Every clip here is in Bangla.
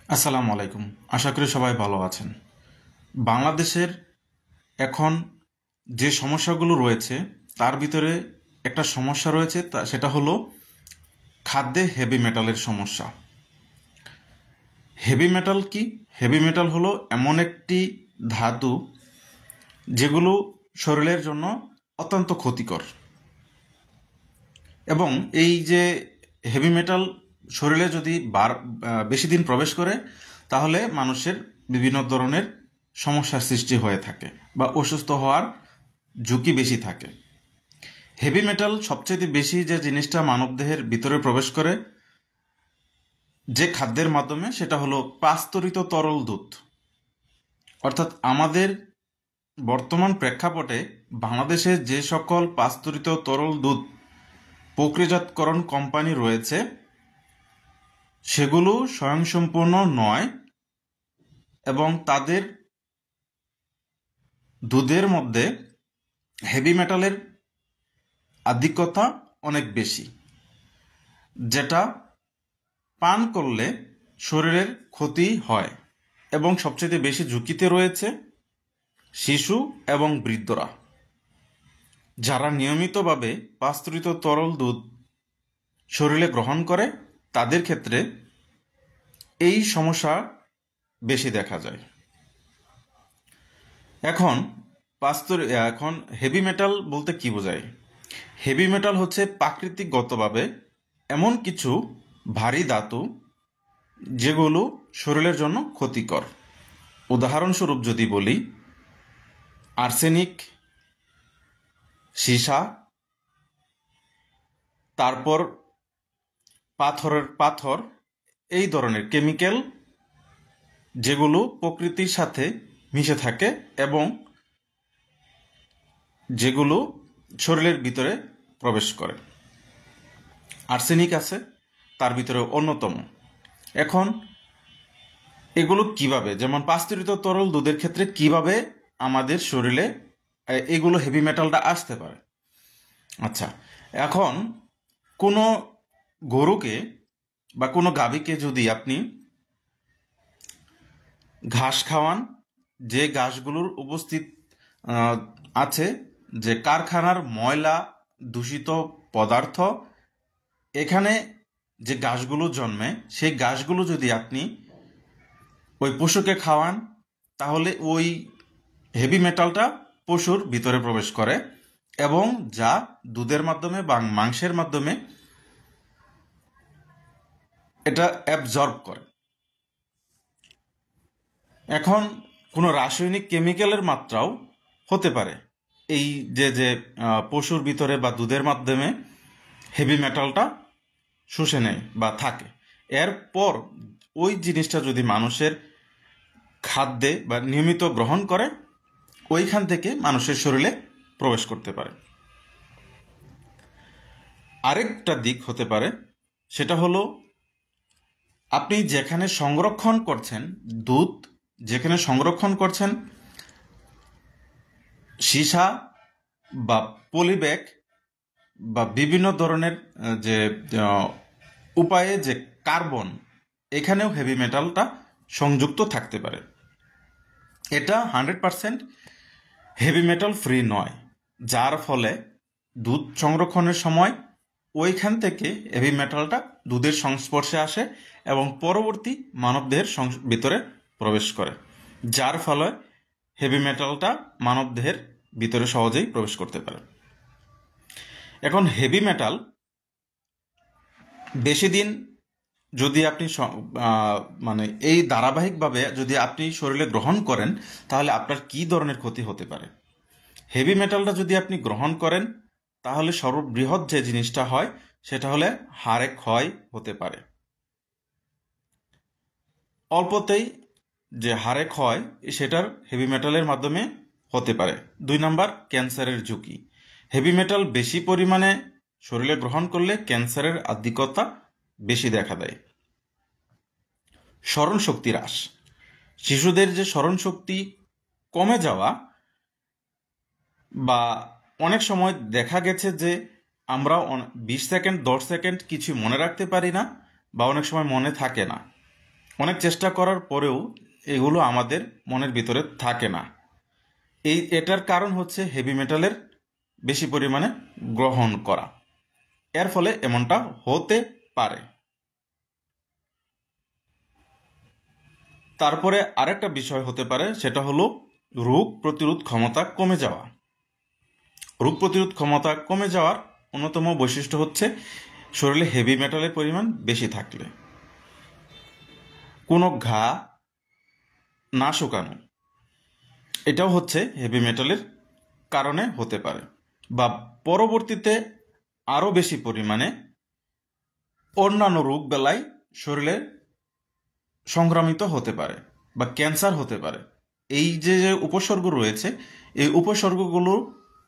আসসালামু আলাইকুম। আশা করি সবাই ভালো আছেন। বাংলাদেশের এখন যে সমস্যাগুলো রয়েছে তার ভিতরে একটা সমস্যা রয়েছে, সেটা হলো খাদ্যে হেভি মেটালের সমস্যা। হেভি মেটাল কি? হেভি মেটাল হলো এমন একটি ধাতু যেগুলো শরীরের জন্য অত্যন্ত ক্ষতিকর, এবং এই যে হেভি মেটাল শরীরে যদি বেশি দিন প্রবেশ করে তাহলে মানুষের বিভিন্ন ধরনের সমস্যার সৃষ্টি হয়ে থাকে বা অসুস্থ হওয়ার ঝুঁকি বেশি থাকে। হেভি মেটাল সবচেয়ে বেশি যে জিনিসটা মানবদেহের ভিতরে প্রবেশ করে যে খাদ্যের মাধ্যমে, সেটা হলো পাস্তুরিত তরল দুধ। অর্থাৎ আমাদের বর্তমান প্রেক্ষাপটে বাংলাদেশে যে সকল পাস্তুরিত তরল দুধ প্রক্রিয়াজাতকরণ কোম্পানি রয়েছে সেগুলো স্বয়ংসম্পূর্ণ নয়, এবং তাদের দুধের মধ্যে হেভি মেটালের আধিক্যতা অনেক বেশি, যেটা পান করলে শরীরের ক্ষতি হয়। এবং সবচেয়ে বেশি ঝুঁকিতে রয়েছে শিশু এবং বৃদ্ধরা। যারা নিয়মিতভাবে পাস্তুরিত তরল দুধ শরীরে গ্রহণ করে তাদের ক্ষেত্রে এই সমস্যা বেশি দেখা যায়। এখন এখন হেভি মেটাল বলতে কি বোঝায়? হেভি মেটাল হচ্ছে প্রাকৃতিকগতভাবে এমন কিছু ভারী ধাতু যেগুলো শরীরের জন্য ক্ষতিকর। উদাহরণস্বরূপ যদি বলি, আর্সেনিক, সীসা, তারপর পাথর, এই ধরনের কেমিক্যাল যেগুলো প্রকৃতির সাথে মিশে থাকে এবং যেগুলো শরীরের ভিতরে প্রবেশ করে। আর্সেনিক আছে তার ভিতরে অন্যতম। এখন এগুলো কিভাবে, যেমন পাস্তুরিত তরল দুধের ক্ষেত্রে কিভাবে আমাদের শরীরে এগুলো হেভি মেটালটা আসতে পারে? আচ্ছা, এখন কোনো গরুকে বা কোনো গাভীকে যদি আপনি ঘাস খাওয়ান, যে ঘাসগুলোর উপস্থিত আছে যে কারখানার ময়লা, দূষিত পদার্থ, এখানে যে ঘাসগুলো জন্মে সেই ঘাসগুলো যদি আপনি ওই পশুকে খাওয়ান তাহলে ওই হেভি মেটালটা পশুর ভিতরে প্রবেশ করে এবং যা দুধের মাধ্যমে বা মাংসের মাধ্যমে এটা অ্যাবজর্ব করে। এখন কোনো রাসায়নিক কেমিক্যালের মাত্রাও হতে পারে এই যে পশুর ভিতরে বা দুধের মাধ্যমে হেভি মেটালটা শুষে নেয় বা থাকে। এরপর ওই জিনিসটা যদি মানুষের খাদ্যে বা নিয়মিত গ্রহণ করে, ওইখান থেকে মানুষের শরীরে প্রবেশ করতে পারে। আরেকটা দিক হতে পারে, সেটা হলো আপনি যেখানে সংরক্ষণ করছেন দুধ, যেখানে সংরক্ষণ করছেন সীসা বা পলিব্যাগ বা বিভিন্ন ধরনের যে উপায়ে যে কার্বন, এখানেও হেভি মেটালটা সংযুক্ত থাকতে পারে। এটা 100% হেভি মেটাল ফ্রি নয়, যার ফলে দুধ সংরক্ষণের সময় ওইখান থেকে হেভি মেটালটা দুধের সংস্পর্শে আসে এবং পরবর্তী মানবদেহের ভিতরে প্রবেশ করে, যার ফলে হেভি মেটালটা মানবদেহের ভিতরে সহজেই প্রবেশ করতে পারে। এখন হেভি মেটাল বেশি দিন যদি আপনি মানে এই ধারাবাহিকভাবে যদি আপনি শরীরে গ্রহণ করেন তাহলে আপনার কি ধরনের ক্ষতি হতে পারে? হেভি মেটালটা যদি আপনি গ্রহণ করেন তাহলে সর্ববৃহৎ যে জিনিসটা হয় সেটা হলে হাড়ে ক্ষয় হতে পারে। অল্পতেই যে হাড়ে ক্ষয়, সেটার হেভি মেটালের মাধ্যমে হতে পারে। 2 নাম্বার, ক্যান্সারের ঝুঁকি। হেভি মেটাল বেশি পরিমাণে শরীরে গ্রহণ করলে ক্যান্সারের আধিক্যতা বেশি দেখা দেয়। স্মরণ শক্তি হ্রাস। শিশুদের যে স্মরণ শক্তি কমে যাওয়া, বা অনেক সময় দেখা গেছে যে আমরা 20 সেকেন্ড 10 সেকেন্ড কিছু মনে রাখতে পারি না, বা অনেক সময় মনে থাকে না, অনেক চেষ্টা করার পরেও এগুলো আমাদের মনের ভিতরে থাকে না। এটার কারণ হচ্ছে হেভি মেটালের বেশি পরিমাণে গ্রহণ করা। এর ফলে এমনটা হতে পারে। তারপরে আরেকটা বিষয় হতে পারে, সেটা হলো রোগ প্রতিরোধ ক্ষমতা কমে যাওয়া। রোগ প্রতিরোধ ক্ষমতা কমে যাওয়ার অন্যতম বৈশিষ্ট্য হচ্ছে শরীরে হেভি মেটালের পরিমাণ বেশি থাকলে। কোনো ঘা না শুকানো, এটাও হচ্ছে হেভি মেটালের কারণে হতে পারে। বা পরবর্তীতে আরও বেশি পরিমাণে অন্যান্য রোগ বেলায় শরীরে সংক্রামিত হতে পারে বা ক্যান্সার হতে পারে। এই যে যে উপসর্গ রয়েছে, এই উপসর্গগুলো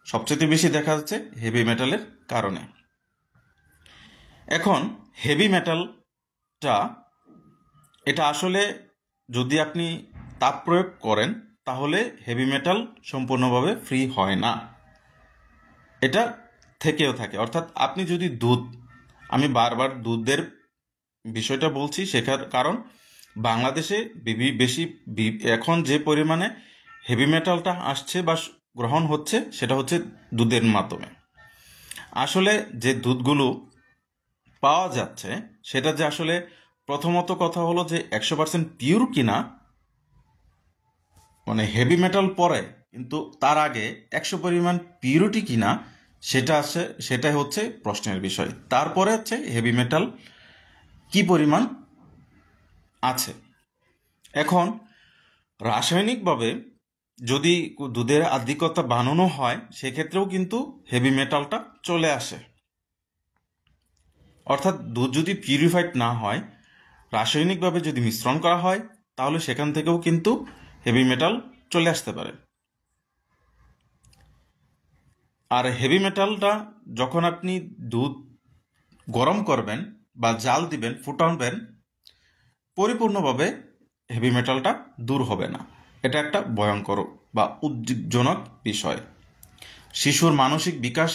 সবচেয়ে বেশি দেখা যাচ্ছে হেভি মেটালের কারণে। এখন হেভি মেটালটা এটা আসলে যদি আপনি তাপ প্রয়োগ করেন তাহলে হেভি মেটাল সম্পূর্ণভাবে ফ্রি হয় না, এটা থেকেও থাকে। অর্থাৎ আপনি যদি আমি বারবার দুধের বিষয়টা বলছি শেখার কারণ বাংলাদেশে বেশি এখন যে পরিমাণে হেভি মেটালটা আসছে বা গ্রহণ হচ্ছে সেটা হচ্ছে দুধের মাধ্যমে। আসলে যে দুধগুলো পাওয়া যাচ্ছে সেটা যে আসলে প্রথমত কথা হলো যে 100% পিওর কিনা, মানে হেভি মেটাল পরে কিন্তু তার আগে 100% পিউরিটি কিনা সেটাই হচ্ছে প্রশ্নের বিষয়। তারপরে হচ্ছে হেভি মেটাল কি পরিমাণ আছে। এখন রাসায়নিকভাবে যদি দুধের আধিক্যতা বানানো হয় সেক্ষেত্রেও কিন্তু হেভি মেটালটা চলে আসে। অর্থাৎ দুধ যদি পিউরিফাইড না হয়, রাসায়নিকভাবে যদি মিশ্রণ করা হয় তাহলে সেখান থেকেও কিন্তু হেভি মেটাল চলে আসতে পারে। আর হেভি মেটালটা যখন আপনি দুধ গরম করবেন বা জাল দিবেন, ফুটাবেন, পরিপূর্ণভাবে হেভি মেটালটা দূর হবে না। এটা একটা ভয়ঙ্কর বা উদ্বেগজনক বিষয়। শিশুর মানসিক বিকাশ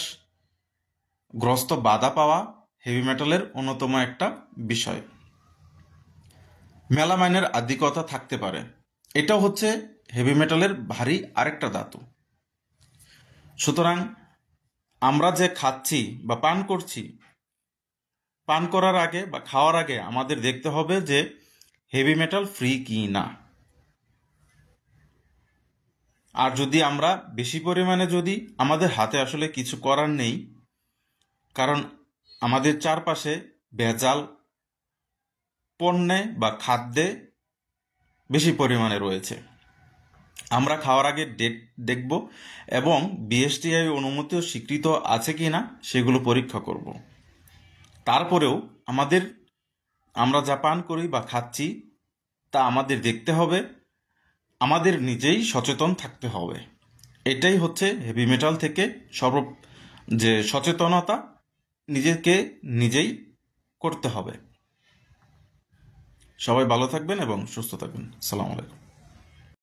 গ্রস্ত বাধা পাওয়া হেভি মেটালের অন্যতম একটা বিষয়। মেলামাইনের আধিক্যতা থাকতে পারে, এটাও হচ্ছে হেভি মেটালের ভারী আরেকটা ধাতু। সুতরাং আমরা যে খাচ্ছি বা পান করছি, পান করার আগে বা খাওয়ার আগে আমাদের দেখতে হবে যে হেভি মেটাল ফ্রি কি না। আর যদি আমরা বেশি পরিমাণে যদি আমাদের হাতে আসলে কিছু করার নেই, কারণ আমাদের চারপাশে ভেজাল পণ্যে বা খাদ্যে বেশি পরিমাণে রয়েছে, আমরা খাওয়ার আগে ডেট দেখব এবং বিএসটিআই অনুমতি ও স্বীকৃত আছে কিনা সেগুলো পরীক্ষা করব। তারপরেও আমরা যা পান করি বা খাচ্ছি তা আমাদের দেখতে হবে, আমাদের নিজেই সচেতন থাকতে হবে। এটাই হচ্ছে হেভি মেটাল থেকে যে সচেতনতা নিজেকে নিজেই করতে হবে। সবাই ভালো থাকবেন এবং সুস্থ থাকবেন। আসসালামু আলাইকুম।